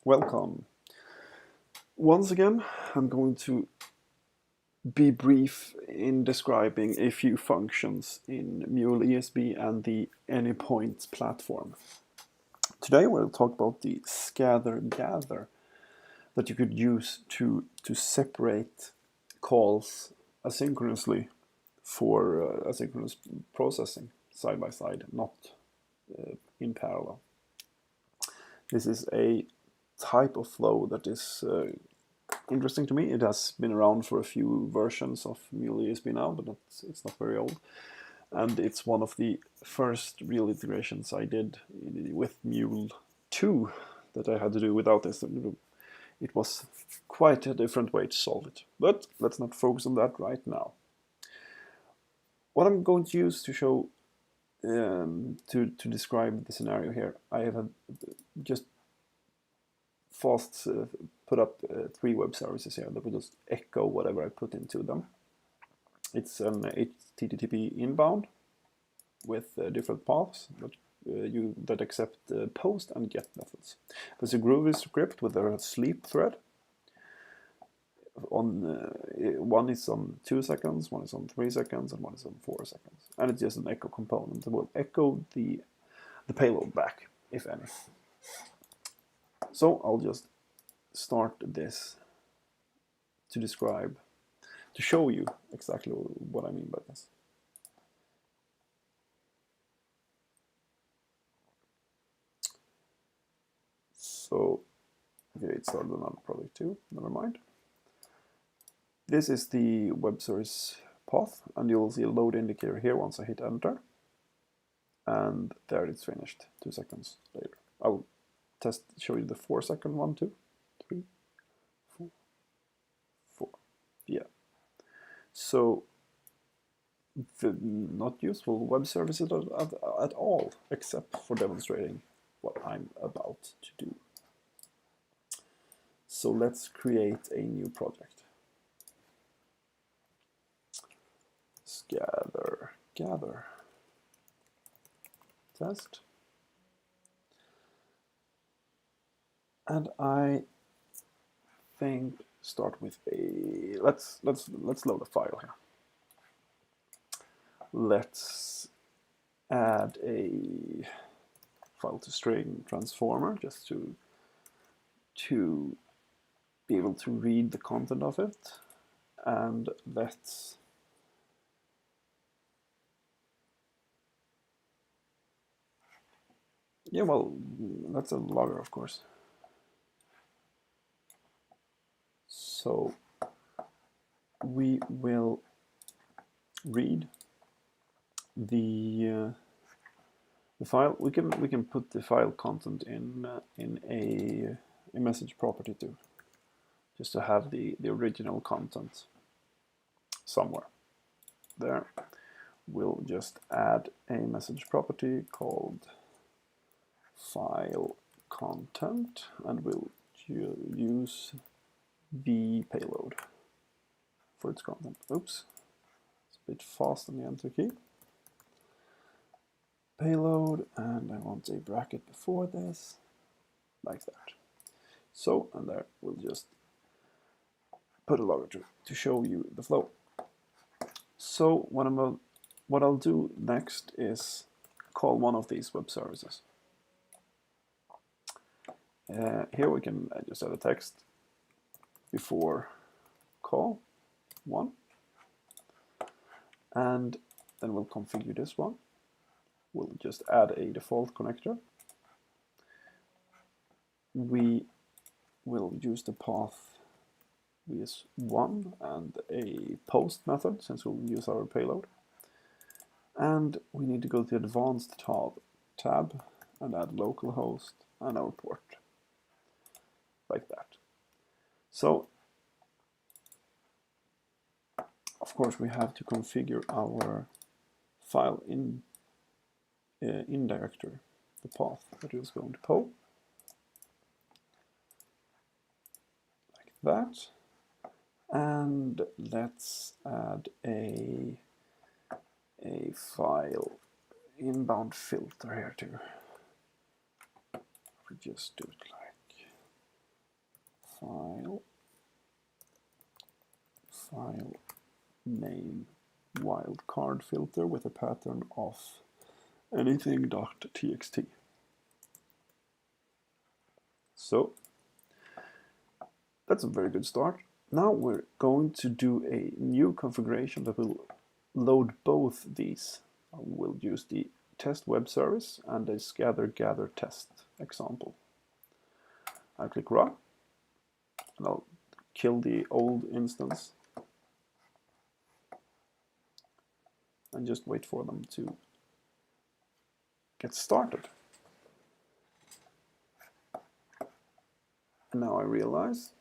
Welcome. Once again, I'm going to be brief in describing a few functions in Mule ESB and the Anypoint platform. Today we'll talk about the scatter gather that you could use to separate calls asynchronously for asynchronous processing side by side, not in parallel. This is a type of flow that is interesting to me. It has been around for a few versions of Mule ESB now, but it's not very old. And it's one of the first real integrations I did with Mule 2 that I had to do without this. It was quite a different way to solve it. But let's not focus on that right now. What I'm going to use to show, to describe the scenario here, I have just fast put up 3 web services here that will just echo whatever I put into them. It's an HTTP inbound with different paths that accept post and get methods. There's a Groovy script with a sleep thread. One is on 2 seconds, one is on 3 seconds, and one is on 4 seconds. And it's just an echo component that will echo the payload back, if any. So I'll just start this to show you exactly what I mean by this. So, okay, it started another project too, never mind. This is the web service path, and you'll see a load indicator here once I hit enter. And there it's finished 2 seconds later. I'll show you the 4 second one too. 3, 4, 4. Yeah. So not useful web services at all, except for demonstrating what I'm about to do. So let's create a new project. Gather test. And I think start with a let's load a file here. Let's add a file to string transformer just to be able to read the content of it, and let's that's a logger, of course. So we will read the file. We can put the file content in a message property too, just to have the original content somewhere. There, we'll just add a message property called file content, and we'll use the payload for its content. Oops, it's a bit fast on the enter key. Payload, and I want a bracket before this, like that. So, and there we'll just put a logger to show you the flow. So what I'll do next is call one of these web services. Here we can just add a text before call 1, and then we'll configure this one. We'll just add a default connector. We will use the path vs1 and a post method, since we'll use our payload. And we need to go to the advanced tab and add localhost and our port, like that. So, of course, we have to configure our file in directory, the path that is going to poll, like that. And let's add a file inbound filter here too. We just do it like file name wildcard filter with a pattern of anything.txt. So that's a very good start. Now we're going to do a new configuration that will load both these. We'll use the test web service and a gather test example. I'll click run and I'll kill the old instance and just wait for them to get started. And now I realize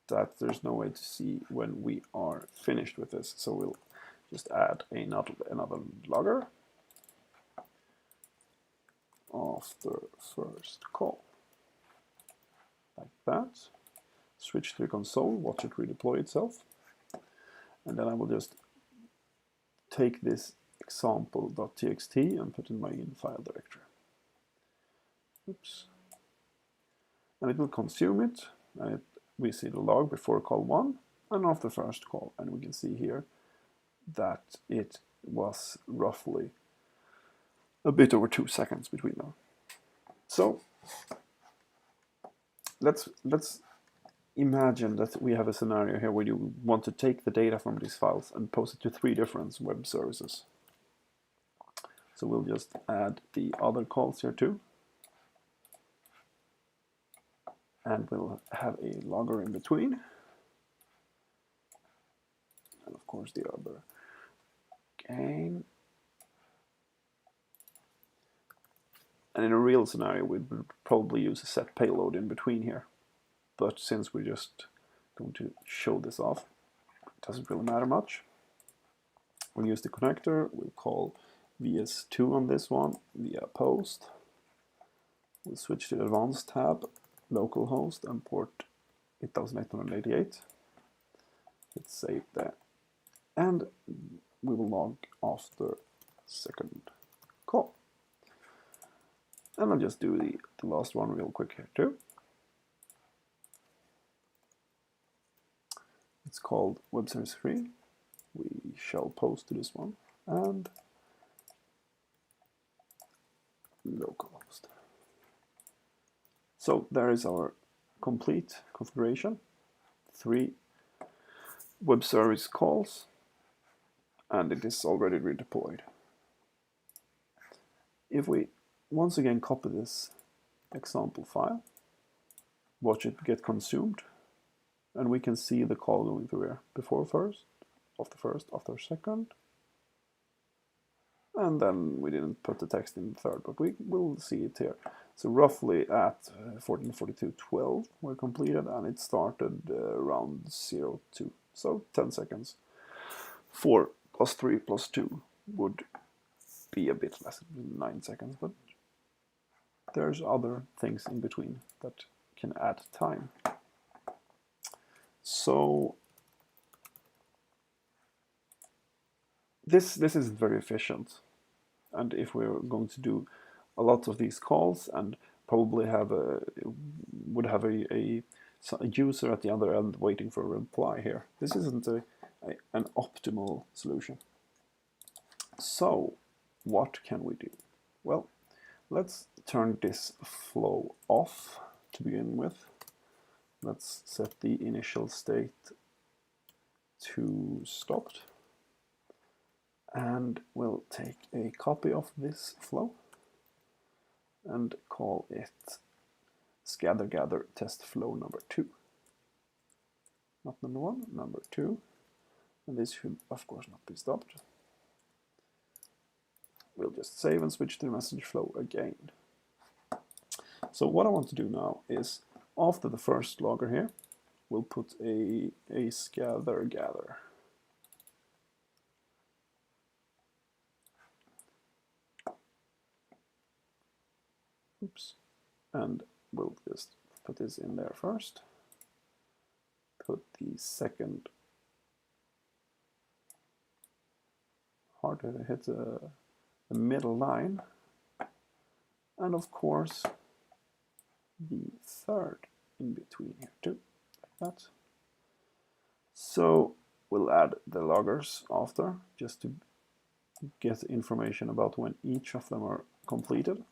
that there's no way to see when we are finished with this, so we'll just add another logger after first call, like that. Switch to the console, watch it redeploy itself, and then I will just take this example.txt and put in my in file directory. Oops. And it will consume it, and we see the log before call 1 and after first call, and we can see here that it was roughly a bit over 2 seconds between them. So let's imagine that we have a scenario here where you want to take the data from these files and post it to 3 different web services. So we'll just add the other calls here too. And we'll have a logger in between. And of course the other again. And in a real scenario, we'd probably use a set payload in between here. But since we're just going to show this off, it doesn't really matter much. We'll use the connector. We'll call VS2 on this one via post. We'll switch to the advanced tab, localhost, and port 8888. Let's save that. And we will log after second call. And I'll just do the last one real quick here too. It's called web service 3. We shall post to this one and localhost. So there is our complete configuration. 3 web service calls, and it is already redeployed. If we once again copy this example file, watch it get consumed, and we can see the call going through here. Before first, after second, and then we didn't put the text in third, but we will see it here. So roughly at 14:42:12 we're completed, and it started around 02, so 10 seconds. 4 plus 3 plus 2 would be a bit less than 9 seconds, but there's other things in between that can add time. So this is very efficient, and if we're going to do a lot of these calls and probably would have a user at the other end waiting for a reply here, this isn't an optimal solution. So what can we do? Well, let's turn this flow off to begin with. Let's set the initial state to stopped, and we'll take a copy of this flow and call it gather test flow number 2. Not number 1, number 2. And this should of course not be stopped. We'll just save and switch to the message flow again. So what I want to do now is, after the first logger here, we'll put a gather. Oops. And we'll just put this in there first. Put the second, hard to hit the middle line, and of course the third in between here too, like that. So we'll add the loggers after, just to get information about when each of them are completed.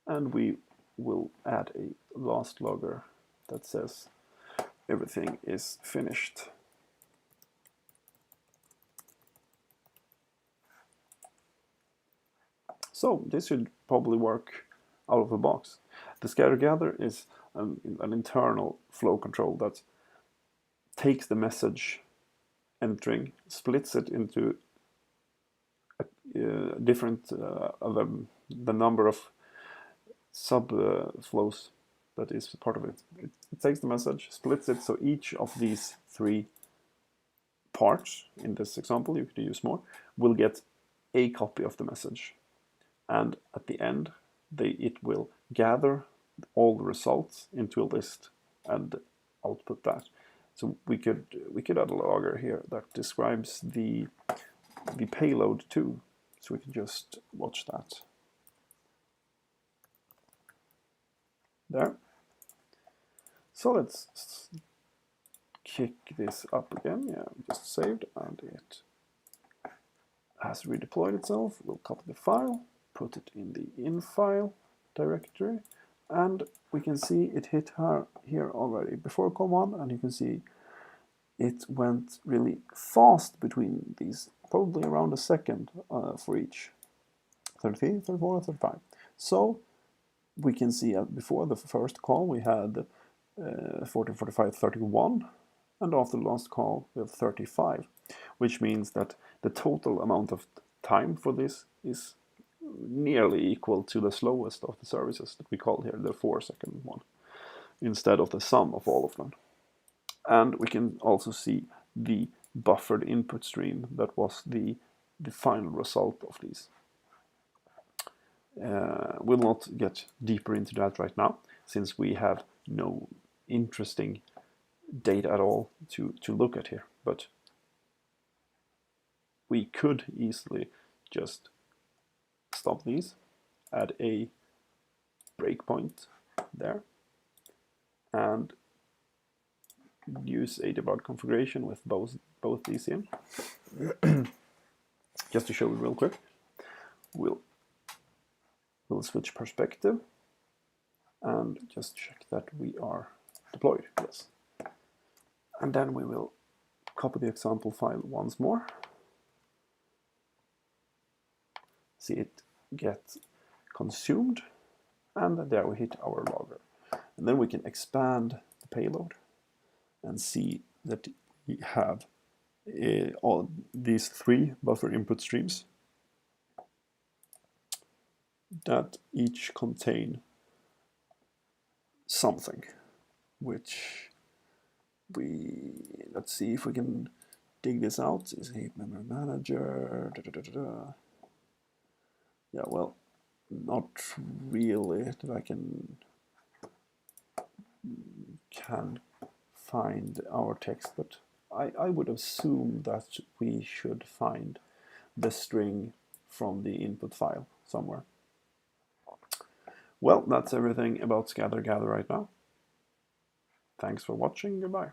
And we will add a last logger that says everything is finished. So this should probably work out of the box. The scatter gather is an internal flow control that takes the message entering, splits it into different the number of sub flows that is part of it. It takes the message, splits it, so each of these three parts, in this example, you could use more, will get a copy of the message. And at the end, it will gather all the results into a list and output that. So we could add a logger here that describes the payload too. So we can just watch that. There. So let's kick this up again. Yeah, just saved, and it has redeployed itself. We'll copy the file, put it in the in-file directory, and we can see it hit here already before command, and you can see it went really fast between these, probably around a second for each. 33, 34, 35. So we can see before the first call we had 14, 45, 31, and after the last call we have 35, which means that the total amount of time for this is nearly equal to the slowest of the services that we call here, the 4-second one, instead of the sum of all of them. And we can also see the buffered input stream that was the final result of these. We'll not get deeper into that right now, since we have no interesting data at all to look at here. But we could easily just stop these, add a breakpoint there, and use a debug configuration with both these in. Just to show you real quick, we'll switch perspective and just check that we are deployed. Yes. And then we will copy the example file once more. See it get consumed, and there we hit our logger. And then we can expand the payload and see that we have all these three buffer input streams that each contain something, which let's see if we can dig this out. Is heap memory manager, yeah, well, not really that I can find our text, but I would assume that we should find the string from the input file somewhere. Well, that's everything about scatter gather right now. Thanks for watching. Goodbye.